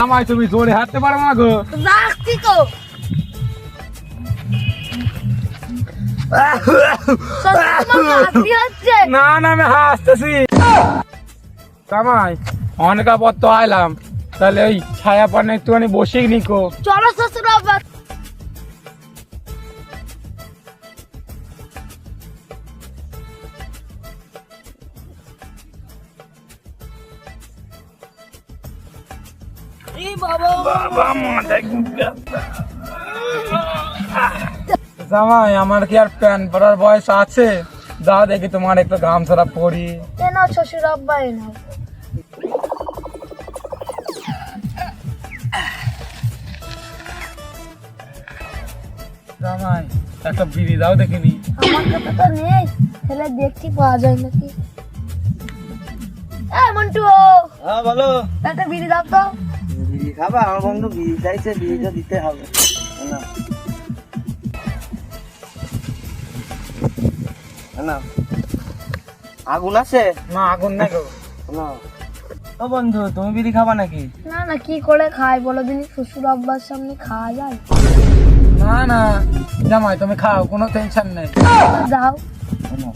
জামাই তুমি জোরে হাঁটতে পারো না গো? রাখছি তো। সত্যি তোমার হাসি হচ্ছে? না না আমি হাসতেছি। জামাই অনেক পর তো আইলাম, তাহলে ওই ছায়া পানে একটুখানি বসে নিকো। চলো শ্বশুর বাবা। এই বাবা বাবা মাথায় জামাই আমার কি আর প্যান্ট পরার বয়স আছে? দাও দেখি তোমার একটু গামছাটা পরি। এ নাও শ্বশুর আব্বা, এ নাও। জামাই একটা বিড়ি দাও দেখিনি। আমার কাছে তো নেই, তাহলে দেখছি পাওয়া যায় নাকি। এ মন্টু, হ্যাঁ বলো। একটা বিড়ি দাও তো। বিড়ি খাবা? আমার বন্ধু বিড়ি চাইছে, বিড়িটা দিতে হবে না। না আগুন আছে? না আগুন নাই গো। না। ও বন্ধু তুমি বিড়ি খাবা নাকি? না না, কি করে খাই বলো দিনি, শ্বশুর আব্বার সামনে খাওয়া যায়? না না জামাই তুমি খাও, কোনো টেনশন নেই। দাও। না।